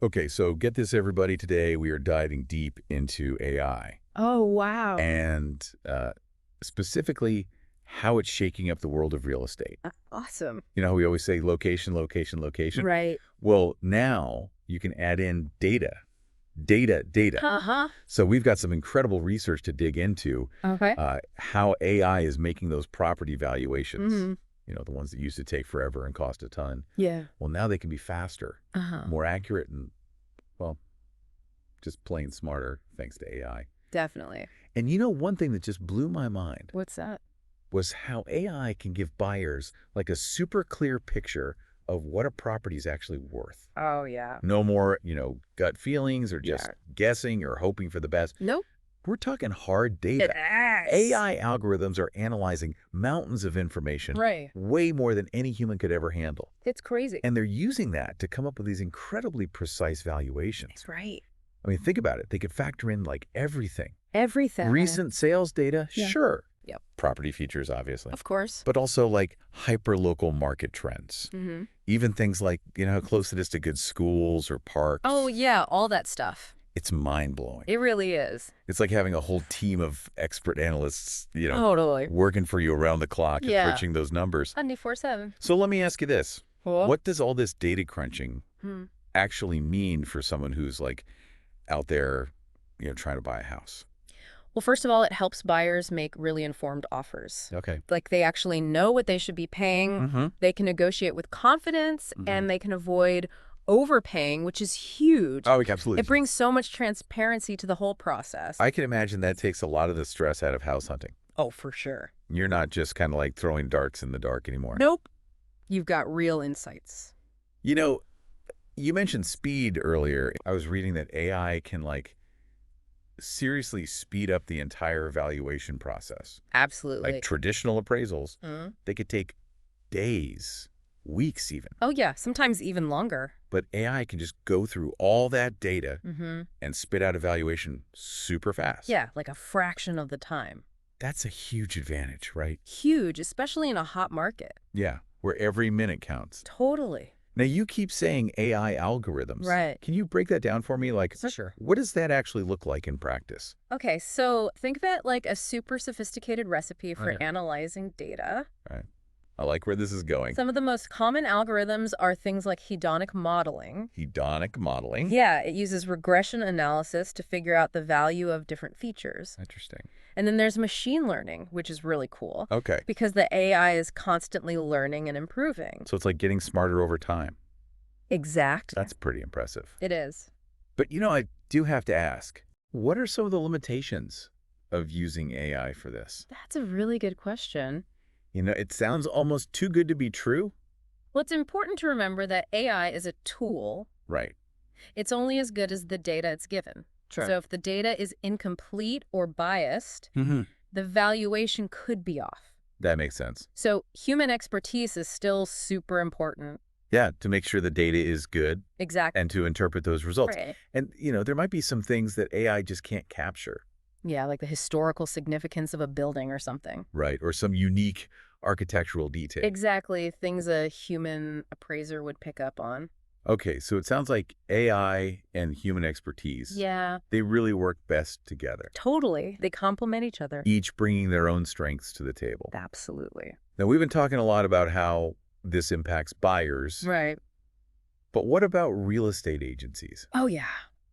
Okay, so get this, everybody. Today we are diving deep into AI Oh, wow. and specifically how it's shaking up the world of real estate. Awesome. You know how we always say location, location, location? Right. Well, now you can add in data, data, data. Uh-huh. So we've got some incredible research to dig into Okay. how AI is making those property valuations, Mm-hmm. the ones that used to take forever and cost a ton. Yeah. Well, now they can be faster, Uh-huh. more accurate, and, well, just plain smarter thanks to AI. Definitely. And one thing that just blew my mind What's that? was how AI can give buyers like a super clear picture of what a property is actually worth. Oh, yeah. No more, gut feelings or just Yeah. guessing or hoping for the best. Nope. We're talking hard It data. is. AI algorithms are analyzing mountains of information, Right. way more than any human could ever handle. It's crazy. And they're using that to come up with these incredibly precise valuations. That's right. I mean, think about it. They could factor in like everything. Everything. Recent sales data, Yeah. sure. Yep. Property features, obviously. Of course. But also like hyper-local market trends. Mm-hmm. Even things like, how close it is to good schools or parks. Oh, yeah. All that stuff. It's mind-blowing. It really is. It's like having a whole team of expert analysts, Totally. working for you around the clock and Yeah. crunching those numbers. 24/7. So let me ask you this. Cool. What does all this data crunching Hmm. actually mean for someone who's like out there, trying to buy a house? Well, first of all, it helps buyers make really informed offers. Okay. Like they actually know what they should be paying. Mm-hmm. They can negotiate with confidence and they can avoid overpaying, which is huge. Oh, absolutely. It brings so much transparency to the whole process. I can imagine that takes a lot of the stress out of house hunting. Oh, for sure. You're not just kind of like throwing darts in the dark anymore. Nope. You've got real insights. You mentioned speed earlier. I was reading that AI can like seriously speed up the entire valuation process. Absolutely. Like traditional appraisals, Mhm. they could take days, weeks even. Oh, yeah. Sometimes even longer. But AI can just go through all that data Mm-hmm. and spit out a valuation super fast. Yeah, like a fraction of the time. That's a huge advantage, right? Huge, especially in a hot market. Yeah, where every minute counts. Totally. Now, you keep saying AI algorithms. Right. Can you break that down for me? Like, Sure. what does that actually look like in practice? Okay, so think of it like a super sophisticated recipe for Yeah. analyzing data. All right. I like where this is going. Some of the most common algorithms are things like hedonic modeling. Hedonic modeling. Yeah, it uses regression analysis to figure out the value of different features. Interesting. And then there's machine learning, which is really cool Okay. because the AI is constantly learning and improving. So it's like getting smarter over time. Exactly. That's pretty impressive. It is. But, I do have to ask, what are some of the limitations of using AI for this? That's a really good question. It sounds almost too good to be true. Well, it's important to remember that AI is a tool. Right. It's only as good as the data it's given. Sure. So if the data is incomplete or biased, Mm-hmm. the valuation could be off. That makes sense. So human expertise is still super important. Yeah, to make sure the data is good Exactly. and to interpret those results. Right. And, there might be some things that AI just can't capture. Yeah, like the historical significance of a building or something. Right. Or some unique architectural detail. Exactly. Things a human appraiser would pick up on. Okay, so it sounds like AI and human expertise, Yeah, they really work best together, totally. They complement each other. each bringing their own strengths to the table. Absolutely. Now, we've been talking a lot about how this impacts buyers, Right. but what about real estate agencies? Oh, yeah.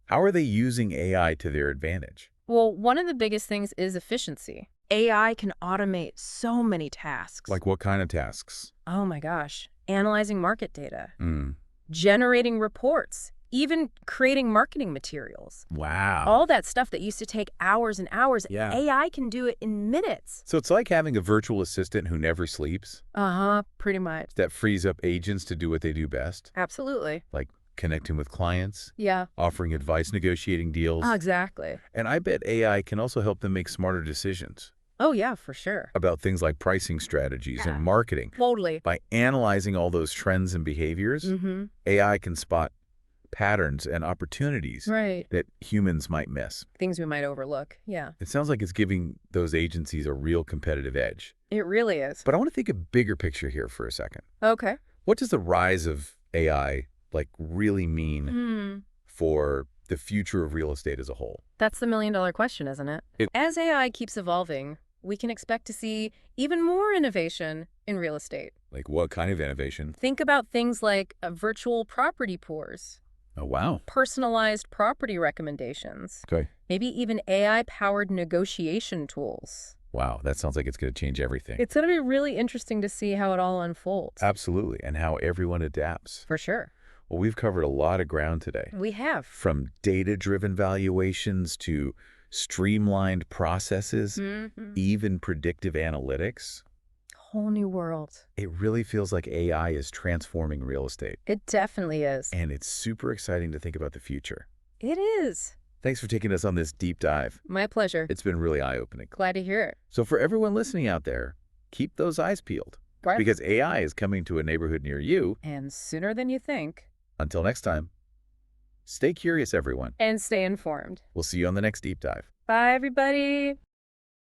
How are they using AI to their advantage? Well, one of the biggest things is efficiency. AI can automate so many tasks. Like what kind of tasks? Oh my gosh, analyzing market data, Mm. generating reports, even creating marketing materials. Wow. All that stuff that used to take hours and hours, Yeah. AI can do it in minutes. So it's like having a virtual assistant who never sleeps. Uh-huh, pretty much. That frees up agents to do what they do best, Absolutely. like connecting with clients, Yeah. offering advice, negotiating deals. Exactly. And I bet AI can also help them make smarter decisions Oh, yeah, for sure. about things like pricing strategies Yeah. and marketing. Totally. By analyzing all those trends and behaviors, Mm-hmm. AI can spot patterns and opportunities Right. that humans might miss. Things we might overlook. Yeah. It sounds like it's giving those agencies a real competitive edge. It really is. But I want to think a bigger picture here for a second. Okay. What does the rise of AI really mean for the future of real estate as a whole? That's the million-dollar question, isn't it? As AI keeps evolving, we can expect to see even more innovation in real estate. Like what kind of innovation? Think about things like virtual property tours, Oh, wow. personalized property recommendations, Okay. maybe even AI-powered negotiation tools. Wow, that sounds like it's going to change everything. It's going to be really interesting to see how it all unfolds. Absolutely, and how everyone adapts. For sure. Well, we've covered a lot of ground today. We have. From data-driven valuations to streamlined processes, even predictive analytics. Whole new world. It really feels like AI is transforming real estate. It definitely is. And it's super exciting to think about the future. It is. Thanks for taking us on this deep dive. My pleasure. It's been really eye-opening. Glad to hear it. So for everyone listening out there, keep those eyes peeled. Right. Because AI is coming to a neighborhood near you. And sooner than you think. Until next time, stay curious, everyone. And stay informed. We'll see you on the next deep dive. Bye, everybody.